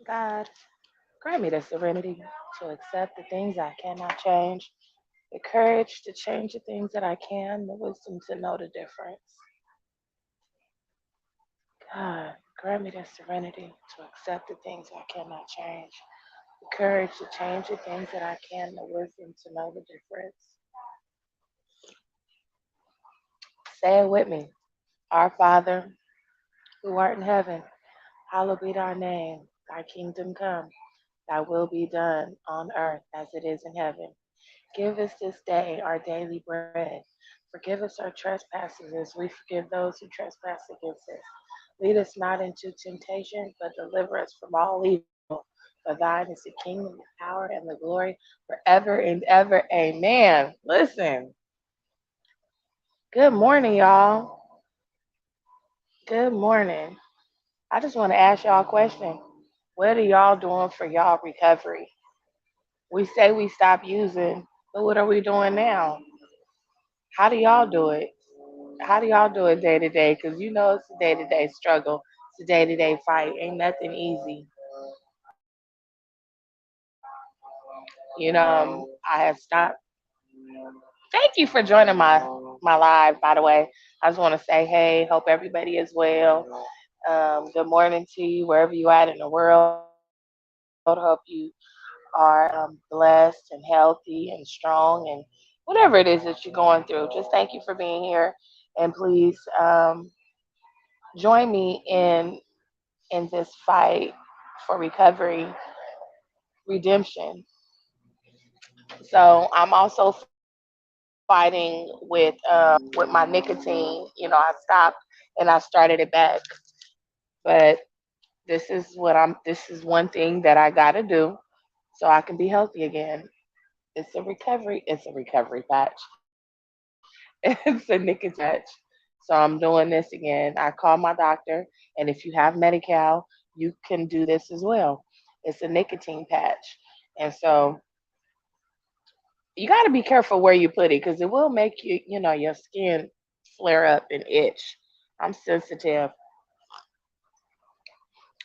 God, grant me the serenity to accept the things I cannot change, the courage to change the things that I can, the wisdom to know the difference. God, grant me the serenity to accept the things I cannot change, the courage to change the things that I can, the wisdom to know the difference. Say it with me. Our Father, who art in heaven, hallowed be thy name. Thy kingdom come, thy will be done on earth as it is in heaven. Give us this day our daily bread. Forgive us our trespasses as we forgive those who trespass against us. Lead us not into temptation, but deliver us from all evil. For thine is the kingdom, the power, and the glory forever and ever. Amen. Listen, good morning, y'all. Good morning. I just want to ask y'all a question. What are y'all doing for y'all recovery? We say we stop using, but what are we doing now? How do y'all do it? How do y'all do it day to day? Because you know it's a day to day struggle. It's a day to day fight. Ain't nothing easy. I have stopped. Thank you for joining my live. By the way, I just want to say, hey, hope everybody is well. Good morning to you wherever you at in the world. Hope you are blessed and healthy and strong and whatever it is that you're going through. Just thank you for being here, and please join me in this fight for recovery, redemption. So I'm also fighting with my nicotine. I stopped and I started it back, but this is one thing that I got to do so I can be healthy again. It's a recovery patch. It's a nicotine patch. So I'm doing this again. I call my doctor, and if you have Medi-Cal, you can do this as well. It's a nicotine patch. And so you got to be careful where you put it because it will make your skin flare up and itch. I'm sensitive.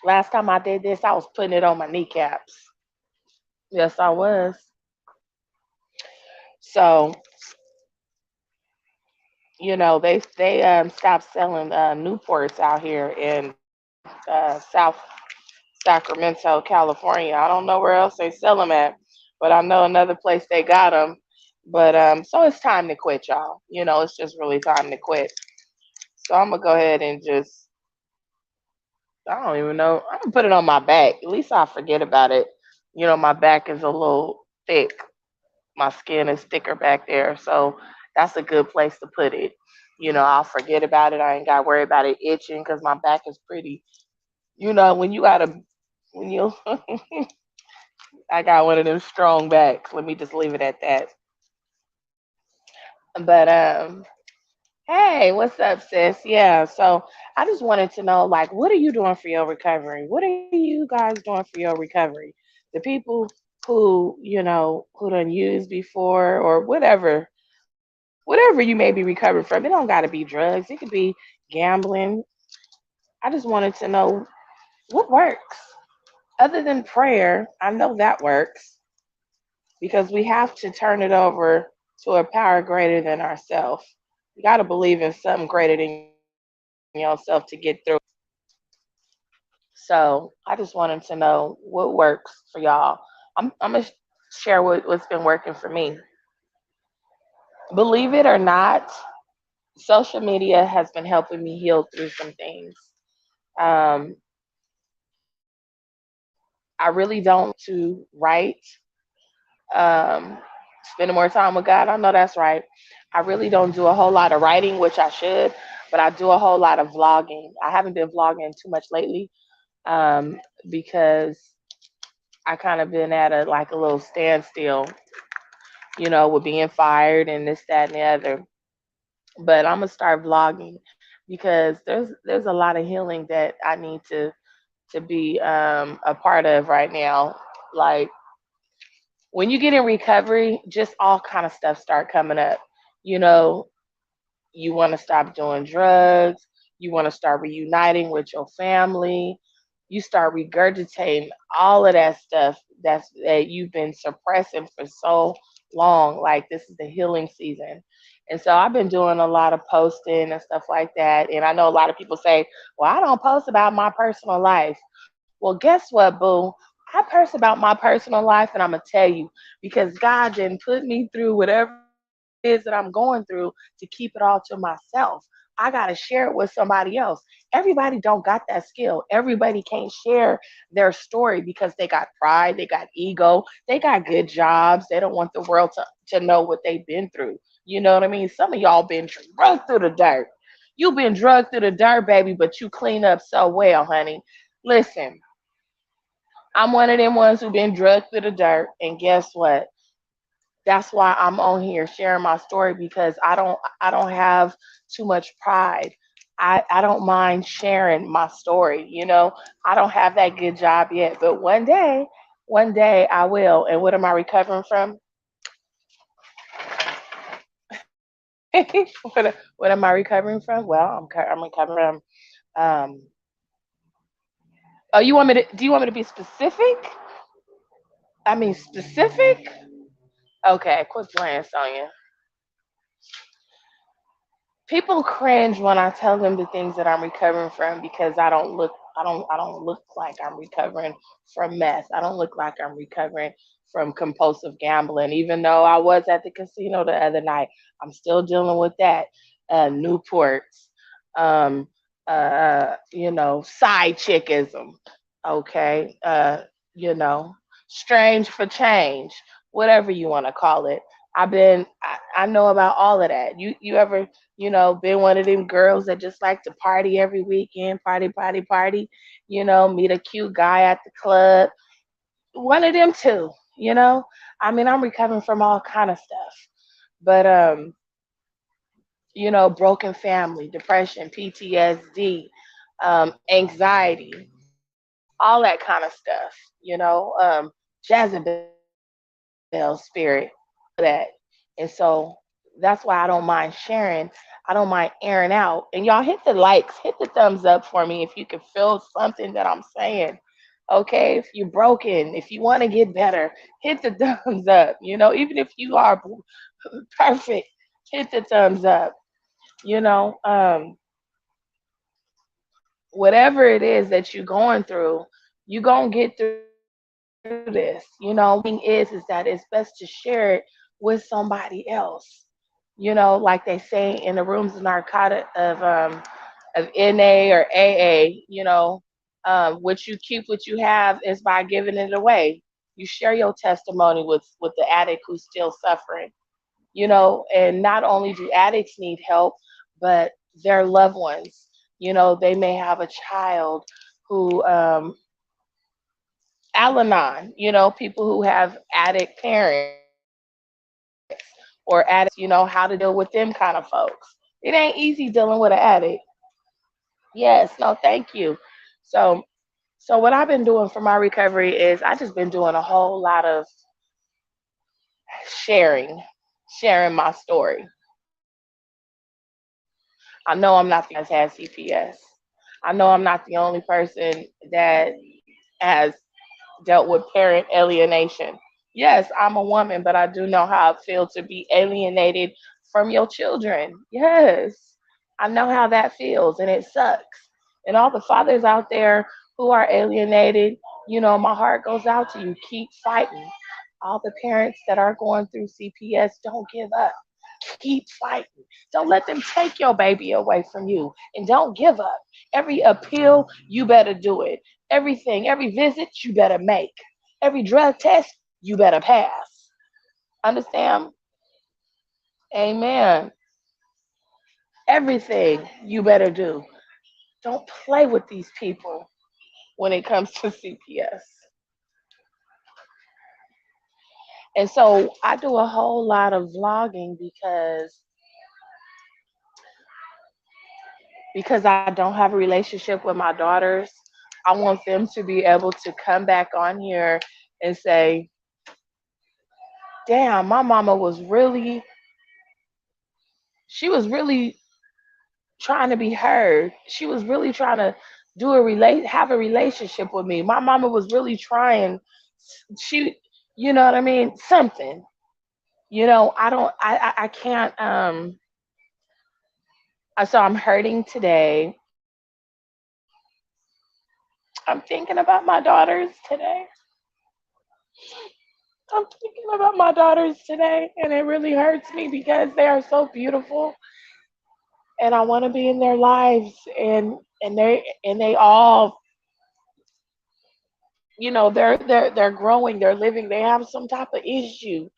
Last time I did this, I was putting it on my kneecaps. Yes, I was. So, they stopped selling Newports out here in South Sacramento, California. I don't know where else they sell them at, but I know another place they got them. But so it's time to quit, y'all. It's just really time to quit. So I'm gonna go ahead and just, I don't even know. I'm gonna put it on my back. At least I forget about it. My back is a little thick. My skin is thicker back there, so that's a good place to put it. I'll forget about it. I ain't got to worry about it itching because my back is pretty. When you gotta, when you, I got one of them strong backs. Let me just leave it at that. But hey, what's up, sis? Yeah, so I just wanted to know, like, what are you doing for your recovery? What are you guys doing for your recovery? The people who done used before or whatever you may be recovering from. It don't got to be drugs. It could be gambling. I just wanted to know what works other than prayer. I know that works because we have to turn it over to a power greater than ourselves. You got to believe in something greater than yourself to get through it. So I just wanted to know what works for y'all. I'm gonna share what's been working for me. Believe it or not, social media has been helping me heal through some things. Um, I really don't to write, spending more time with God. I know that's right. I really don't do a whole lot of writing, which I should, but I do a whole lot of vlogging. I haven't been vlogging too much lately because I kind of been at a little standstill, with being fired and this, that, and the other. But I'm gonna start vlogging because there's a lot of healing that I need to be a part of right now. Like when you get in recovery, just all kind of stuff start coming up. You know, you want to stop doing drugs. You want to start reuniting with your family. you start regurgitating all of that stuff that you've been suppressing for so long. Like this is the healing season. And so I've been doing a lot of posting and stuff like that. And I know a lot of people say, well, I don't post about my personal life. Well, guess what, boo? I post about my personal life, and I'm going to tell you because God didn't put me through whatever it is that I'm going through to keep it all to myself. I got to share it with somebody else. Everybody don't got that skill. Everybody can't share their story because they got pride, they got ego, they got good jobs. They don't want the world to know what they've been through. You know what I mean? Some of y'all been drugged through the dirt. You've been drugged through the dirt, baby, but you clean up so well, honey. Listen, I'm one of them ones who been drugged through the dirt, and guess what? That's why I'm on here sharing my story because I don't have too much pride. I don't mind sharing my story, you know. I don't have that good job yet, but one day I will. And what am I recovering from? What am I recovering from? Well, I'm recovering from oh, you want me to do you want me to be specific? I mean specific? Okay, quit playing, Sonya. People cringe when I tell them the things that I'm recovering from because I don't look like I'm recovering from meth. I don't look like I'm recovering from compulsive gambling. Even though I was at the casino the other night, I'm still dealing with that. Newports, um, side chickism. Okay, strange for change, whatever you want to call it. I know about all of that. You ever been one of them girls that just like to party every weekend, party, party, party, meet a cute guy at the club. One of them too, you know. I mean, I'm recovering from all kind of stuff. But broken family, depression, PTSD, anxiety, all that kind of stuff, Jezebel spirit, all of that. And so that's why I don't mind sharing. I don't mind airing out. And y'all hit the likes, hit the thumbs up for me if you can feel something that I'm saying. Okay, if you're broken, if you want to get better, hit the thumbs up. Even if you are perfect, hit the thumbs up. You know, um, Whatever it is that you're going through, you're gonna get through this. Thing is that it's best to share it with somebody else. Like they say in the rooms of narcotic of NA or AA, what you keep, what you have is by giving it away. You share your testimony with the addict who's still suffering. And not only do addicts need help, but their loved ones. They may have a child who Al-Anon, people who have addict parents or addicts, how to deal with them kind of folks. It ain't easy dealing with an addict. Yes, no, thank you. So, so what I've been doing for my recovery is I just been doing a whole lot of sharing, sharing my story. I know I'm not the only person that has CPS. I know I'm not the only person that has dealt with parent alienation. Yes, I'm a woman, but I do know how it feels to be alienated from your children. Yes, I know how that feels, and it sucks. And all the fathers out there who are alienated, my heart goes out to you. Keep fighting. All the parents that are going through CPS, don't give up. Keep fighting. Don't let them take your baby away from you. And don't give up. Every appeal, you better do it. Everything, every visit, you better make. Every drug test, you better pass. Understand? Amen. Everything you better do. Don't play with these people when it comes to CPS. And so I do a whole lot of vlogging because I don't have a relationship with my daughters. I want them to be able to come back on here and say, damn, my mama she was really trying to be heard. She was really trying to have a relationship with me. My mama was really trying. She, you know what I mean? Something. I don't. I can't. So I'm hurting today. I'm thinking about my daughters today. I'm thinking about my daughters today, and it really hurts me because they are so beautiful, and I want to be in their lives, and they all, they're growing, they're living, they have some type of issue,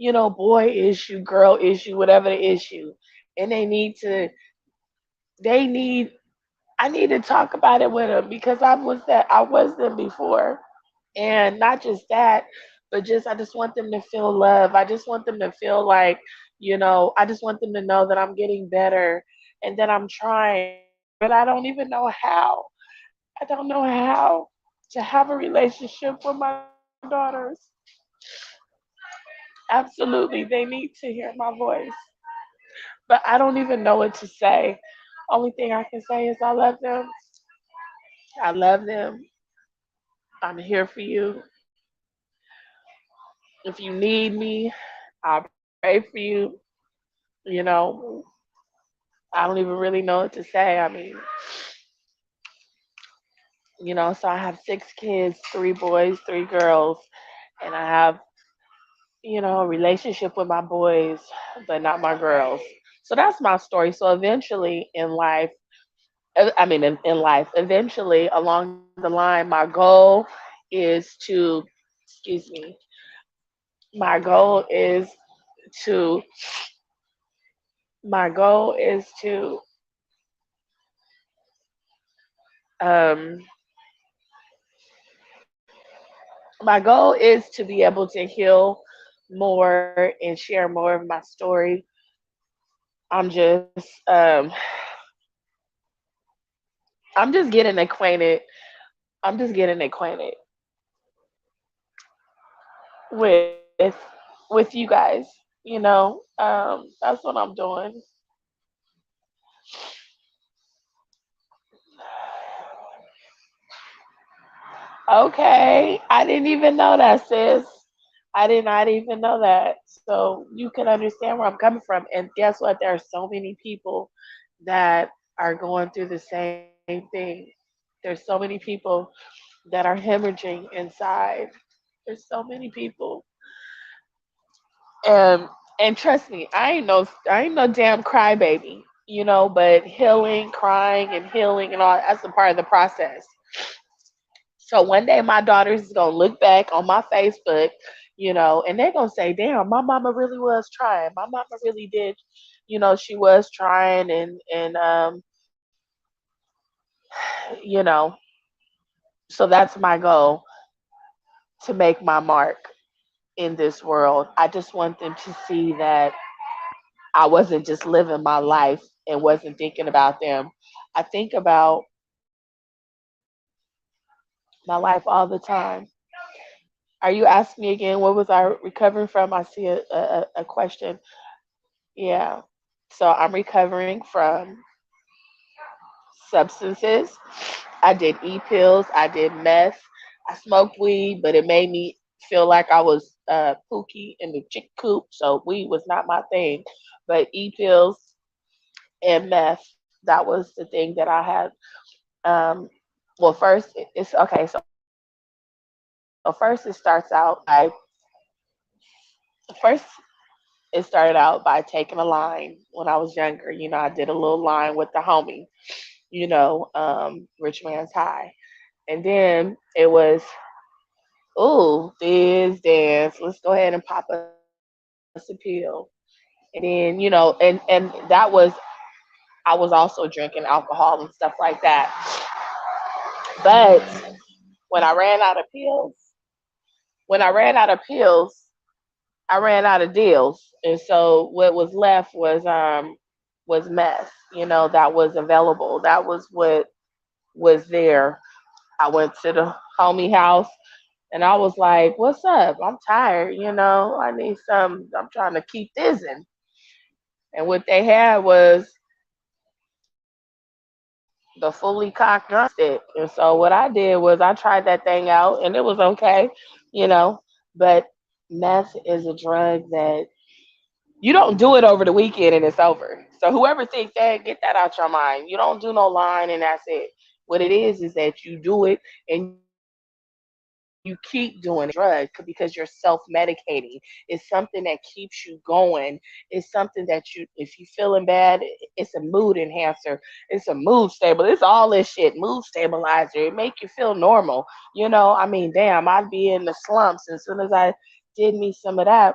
boy issue, girl issue, whatever the issue, and they need, I need to talk about it with them because I was them before. And not just that, but I just want them to feel love. I just want them to feel like, I just want them to know that I'm getting better and that I'm trying, but I don't even know how. I don't know how to have a relationship with my daughters. Absolutely, they need to hear my voice, but I don't even know what to say. Only thing I can say is I love them. I love them. I'm here for you. If you need me, I'll pray for you. You know, I don't even really know what to say. I mean, so I have 6 kids, 3 boys, 3 girls, and I have, a relationship with my boys, but not my girls. So that's my story. So eventually in life, I mean, in life, eventually along the line, my goal is to, excuse me, my goal is to, my goal is to, um, my goal is to be able to heal more and share more of my story. I'm just I'm just getting acquainted. I'm just getting acquainted with with you guys. That's what I'm doing. Okay, I didn't even know that, sis. I did not even know that. So you can understand where I'm coming from. And guess what? There are so many people that are going through the same thing. There's so many people that are hemorrhaging inside. There's so many people. And and trust me, I ain't no damn crybaby, but healing, crying and healing and all that's a part of the process. So one day my daughters is gonna look back on my Facebook, and they're gonna say, "Damn, my mama really was trying. My mama really did, she was trying." And you know, so that's my goal, to make my mark in this world. I just want them to see that I wasn't just living my life and wasn't thinking about them. I think about my life all the time. Are you asking me again? What was I recovering from? I see a question. Yeah. So I'm recovering from substances. I did e-pills. I did meth. I smoked weed, but it made me feel like I was Pookie in the chick coop. So weed was not my thing. But e-pills and meth, that was the thing that I had. Um, well, first it's okay. So first it starts out by first it started out by taking a line when I was younger. I did a little line with the homie, Rich Man's High. And then it was, ooh, this dance. Let's go ahead and pop us a pill. And then, and that was, I was also drinking alcohol and stuff like that. But when I ran out of pills, when I ran out of pills, I ran out of deals. And so what was left was meth, that was available. That was what was there. I went to the homie house and I was like, "What's up? I'm tired, I need some, I'm trying to keep this in." And what they had was the fully cocked drumstick. And so what I did was I tried that thing out and it was okay, you know. But meth is a drug that you don't do it over the weekend and it's over. So whoever thinks that, get that out your mind. You don't do no line and that's it. What it is that you do it and you keep doing it. It's not a drug because you're self-medicating. It's something that keeps you going. It's something that you, if you feeling bad, it's a mood enhancer. It's a mood stable. It's all this shit. Mood stabilizer. It make you feel normal. You know, I mean, damn, I'd be in the slumps. As soon as I did me some of that,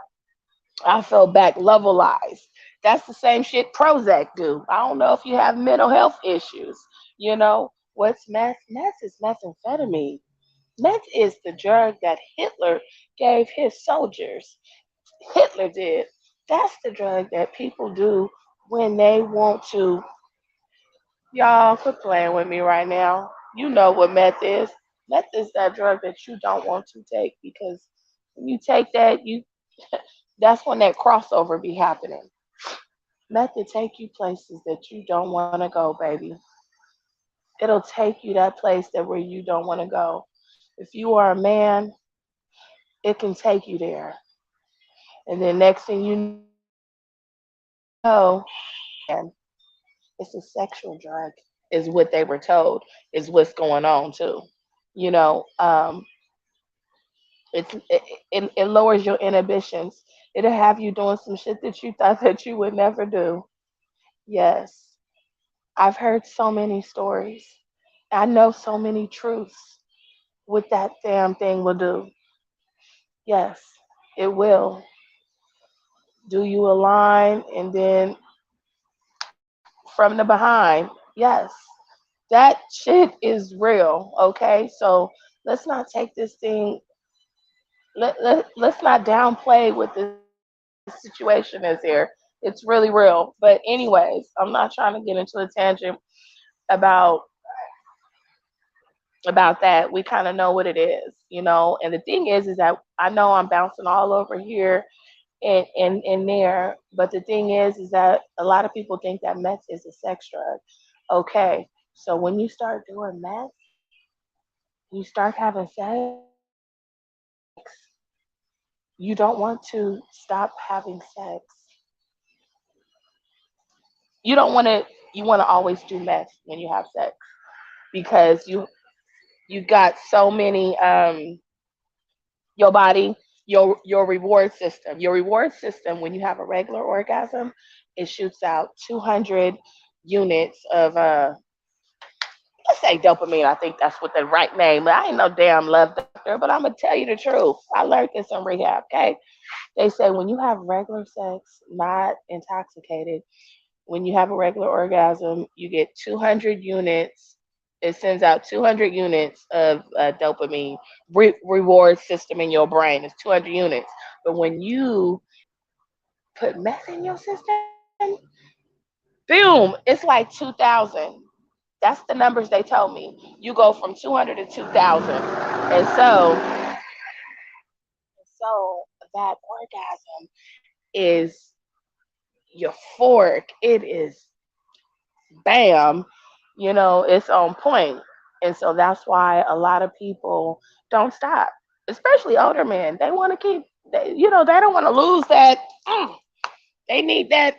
I fell back levelized. That's the same shit Prozac do. I don't know if you have mental health issues. You know, what's meth? Meth is methamphetamine. Meth is the drug that Hitler gave his soldiers. Hitler did. That's the drug that people do when they want to. Y'all quit playing with me right now. You know what meth is. Meth is that drug that you don't want to take because when you take that, you that's when that crossover be happening. Meth will take you places that you don't want to go, baby. It'll take you that place that where you don't want to go. If you are a man, it can take you there. And then next thing you know, man, it's a sexual drug, is what they were told, is what's going on too. You know, it lowers your inhibitions. It'll have you doing some shit that you thought that you would never do. Yes, I've heard so many stories. I know so many truths what that damn thing will do. Yes, it will do you a line and then from the behind. Yes, that shit is real. Okay, so let's not take this thing. Let's not downplay what this situation is here. It's really real. But anyways, I'm not trying to get into a tangent about that. We kind of know what it is, you know. And the thing is that I know I'm bouncing all over here and there, but the thing is that a lot of people think that meth is a sex drug. Okay, so when you start doing meth, you start having sex. You don't want to stop having sex. You don't want to. You want to always do meth when you have sex because you got so many your body, your reward system. Your reward system when you have a regular orgasm, it shoots out 200 units of let's say dopamine. I think that's what the right name. I ain't no damn love doctor, but I'm gonna tell you the truth. I learned this in rehab. Okay, they say when you have regular sex, not intoxicated, when you have a regular orgasm, you get 200 units. It sends out 200 units of dopamine reward system in your brain. It's 200 units. But when you put meth in your system, boom, it's like 2,000. That's the numbers they told me. You go from 200 to 2,000. And so that orgasm is euphoric. It is bam, it's on point. And so that's why a lot of people don't stop, especially older men. They want to keep, they don't want to lose that. They need that,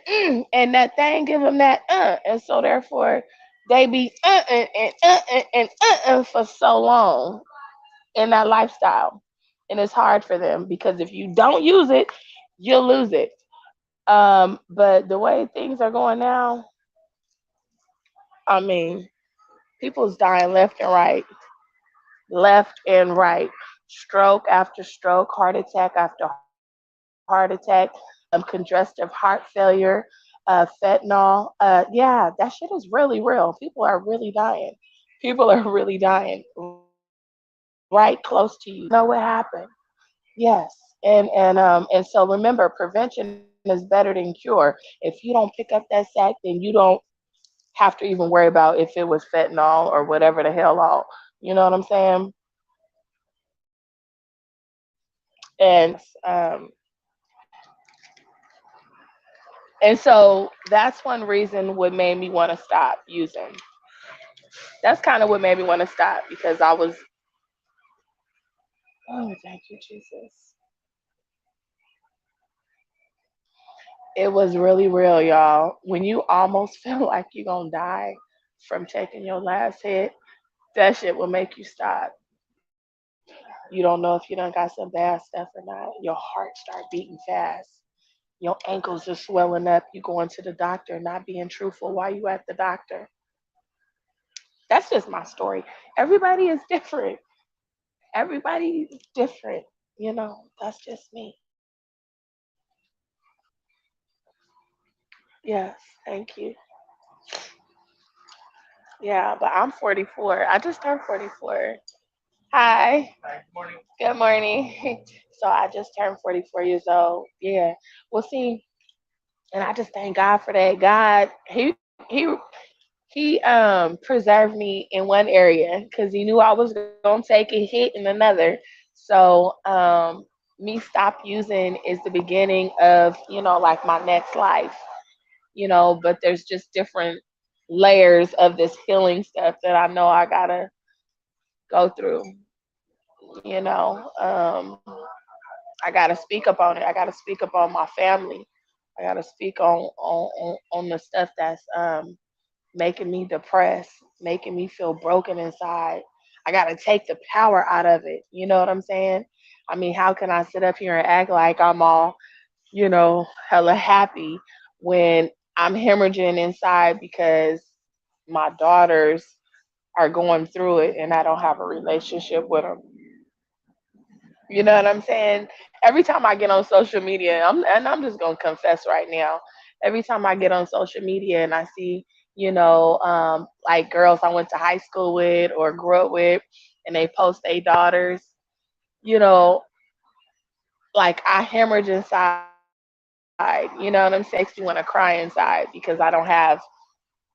and that thing give them that, and so therefore they be for so long in that lifestyle, and it's hard for them because if you don't use it, you'll lose it. But the way things are going now, I mean, people's dying left and right, stroke after stroke, heart attack after heart attack, congestive heart failure, fentanyl. Yeah, that shit is really real. People are really dying. People are really dying right close to you. You don't know what happened. Yes, and so remember, prevention is better than cure. If you don't pick up that sack, then you don't have to even worry about if it was fentanyl or whatever the hell all. You know what I'm saying? And and so that's one reason what made me want to stop using. That's kind of what made me want to stop because I was, oh, thank you, Jesus. It was really real, y'all. When you almost feel like you're going to die from taking your last hit, that shit will make you stop. You don't know if you done got some bad stuff or not. Your heart start beating fast. Your ankles are swelling up. You going to the doctor, not being truthful while you at the doctor. That's just my story. Everybody is different. Everybody is different. That's just me. Yes, thank you. Yeah, but I'm 44. I just turned 44. Hi. Good morning. So I just turned 44 years old. Yeah. Well, see, and I just thank God for that. God, he preserved me in one area because he knew I was gonna take a hit in another. So me stop using is the beginning of like my next life. But there's just different layers of this healing stuff that I know I gotta go through. You know, I gotta speak up on it. I gotta speak up on my family. I gotta speak on the stuff that's making me depressed, making me feel broken inside. I got to take the power out of it. You know what I'm saying? I mean, how can I sit up here and act like I'm all, hella happy when I'm hemorrhaging inside because my daughters are going through it and I don't have a relationship with them? You know what I'm saying? Every time I get on social media, I'm just gonna confess right now. Every time I get on social media and I see, like girls I went to high school with or grew up with, and they post their daughters, you know, like I hemorrhage inside. You know what I'm saying? Makes me want to cry inside because I don't have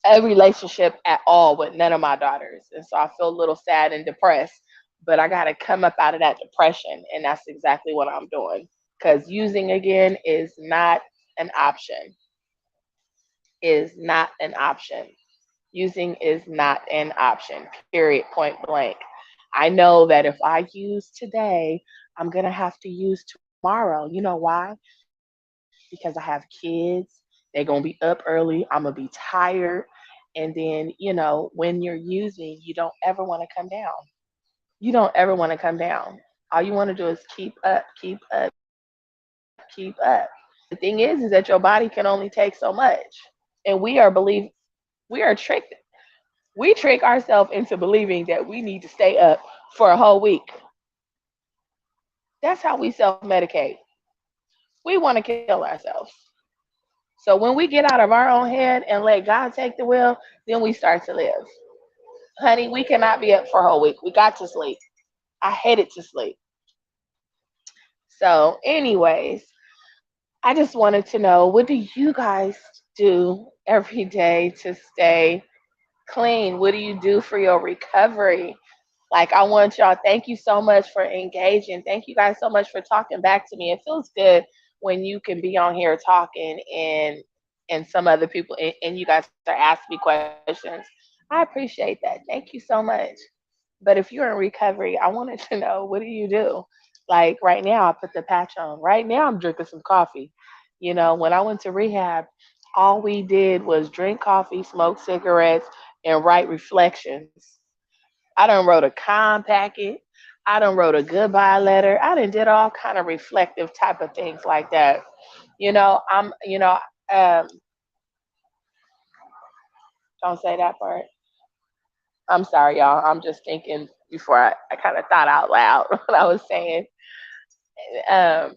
a relationship at all with none of my daughters, and so I feel a little sad and depressed. But I got to come up out of that depression, and that's exactly what I'm doing. Because using again is not an option. Is not an option. Using is not an option. Period. Point blank. I know that if I use today, I'm gonna have to use tomorrow. You know why? Because I have kids. They're gonna be up early. I'm gonna be tired. And then, when you're using, you don't ever want to come down. You don't ever want to come down. All you want to do is keep up, keep up, keep up. But the thing is that your body can only take so much. And we are tricked. We trick ourselves into believing that we need to stay up for a whole week. That's how we self medicate. We want to kill ourselves. So when we get out of our own head and let God take the wheel, then we start to live. Honey, we cannot be up for a whole week. We got to sleep. I hated to sleep. So, anyways, I just wanted to know, what do you guys do every day to stay clean? What do you do for your recovery? Like, I want y'all, thank you so much for engaging. Thank you guys so much for talking back to me. It feels good when you can be on here talking and some other people and you guys are asking me questions. I appreciate that. Thank you so much. But if you're in recovery, I wanted to know, what do you do? Like right now, I put the patch on. Right now, I'm drinking some coffee. When I went to rehab, all we did was drink coffee, smoke cigarettes, and write reflections. I done wrote a con packet. I done wrote a goodbye letter. I done did all kind of reflective type of things like that. Um, don't say that part. I'm sorry, y'all. I'm just thinking before I kind of thought out loud what I was saying. Um,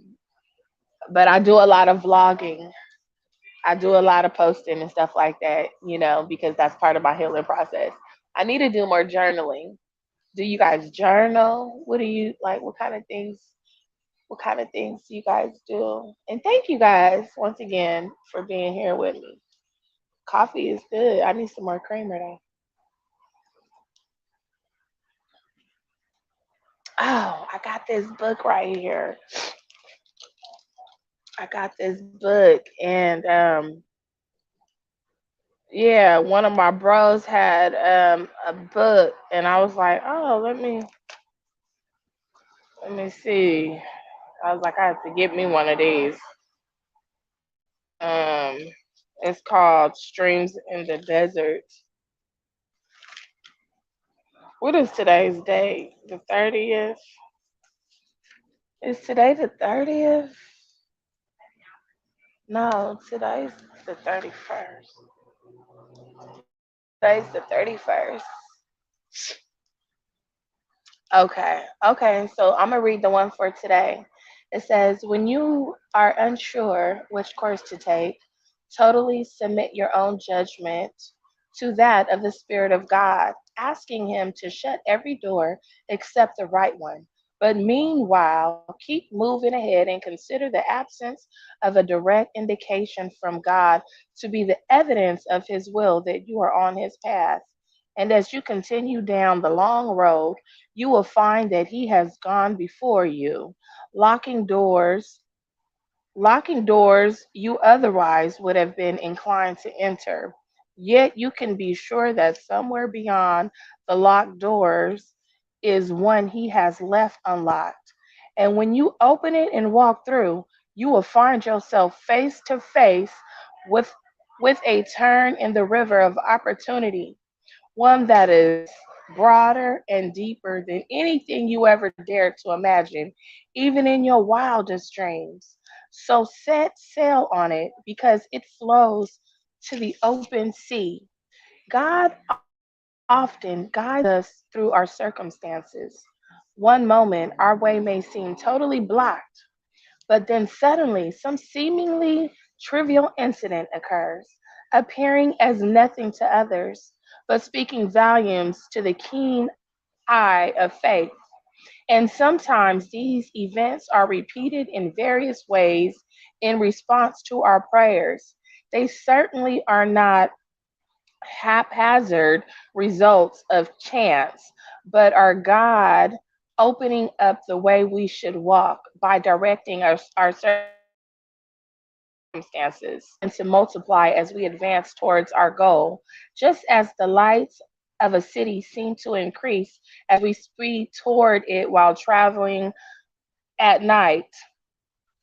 but I do a lot of vlogging. I do a lot of posting and stuff like that, because that's part of my healing process. I need to do more journaling. Do you guys journal? What do you like? What kind of things? What kind of things do you guys do? And thank you guys once again for being here with me. Coffee is good. I need some more creamer though. Oh, I got this book right here. I got this book, and Yeah, one of my bros had a book, and I was like, oh, let me see. I was like, I have to get me one of these. Um, it's called Streams in the Desert. What is today's date? The 30th? Is today the 30th? No, today's the 31st. Today's the 31st. Okay, so I'm gonna read the one for today. It says, when you are unsure which course to take, totally submit your own judgment to that of the Spirit of God, asking Him to shut every door except the right one. But meanwhile, keep moving ahead and consider the absence of a direct indication from God to be the evidence of His will that you are on His path. And as you continue down the long road, you will find that he has gone before you, locking doors, locking doors you otherwise would have been inclined to enter. Yet you can be sure that somewhere beyond the locked doors is one he has left unlocked. And when you open it and walk through, you will find yourself face to face with with a turn in the river of opportunity, one that is broader and deeper than anything you ever dared to imagine, even in your wildest dreams. So set sail on it because it flows to the open sea. God often guides us through our circumstances. One moment, our way may seem totally blocked, but then suddenly some seemingly trivial incident occurs, appearing as nothing to others, but speaking volumes to the keen eye of faith. And sometimes these events are repeated in various ways in response to our prayers. They certainly are not haphazard results of chance, but are God opening up the way we should walk by directing our circumstances and to multiply as we advance towards our goal, just as the lights of a city seem to increase as we speed toward it while traveling at night.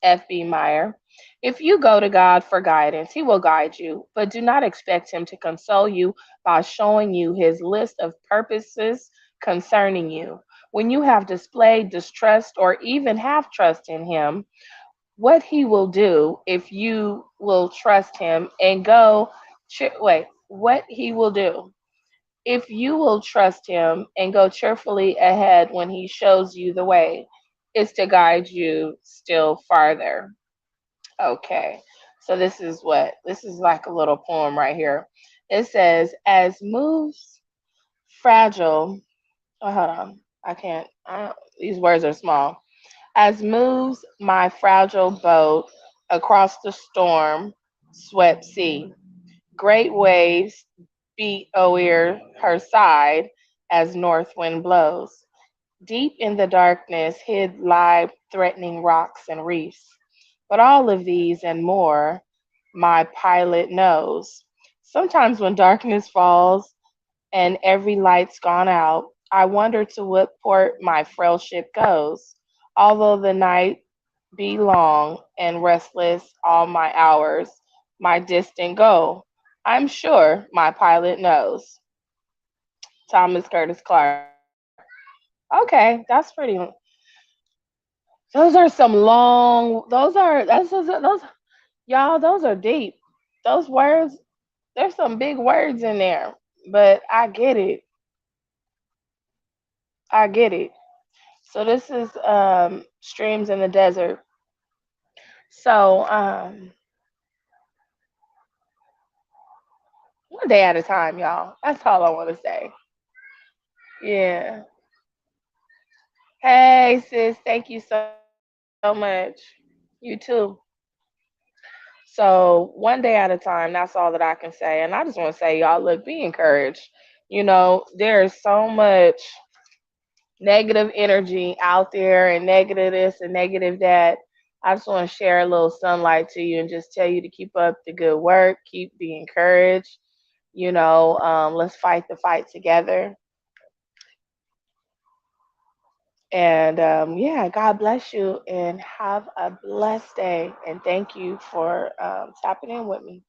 F.B. Meyer. If you go to God for guidance, He will guide you, but do not expect Him to console you by showing you His list of purposes concerning you. When you have displayed distrust or even half trust in Him, what He will do if you will trust Him and go, what He will do if you will trust Him and go cheerfully ahead when He shows you the way, is to guide you still farther. Okay. So this is like a little poem right here. It says, as moves fragile, hold on, these words are small. As moves my fragile boat across the storm swept sea, great waves beat o'er her side as north wind blows. Deep in the darkness hid lie threatening rocks and reefs. But all of these and more my pilot knows. Sometimes when darkness falls and every light's gone out, I wonder to what port my frail ship goes. Although the night be long and restless all my hours, my distant goal, I'm sure my pilot knows. Thomas Curtis Clark. Okay, those are some long. Those y'all. Those are deep. Those words. There's some big words in there, but I get it. I get it. So this is streams in the desert. So one day at a time, y'all. That's all I want to say. Yeah. Hey sis, thank you so much. You too. So one day at a time, that's all that I can say. And I just want to say, y'all, look, be encouraged. You know, there is so much negative energy out there and negative this and negative that. I just want to share a little sunlight to you and just tell you to keep up the good work, keep being encouraged. Let's fight the fight together. And yeah, God bless you and have a blessed day. And thank you for tapping in with me.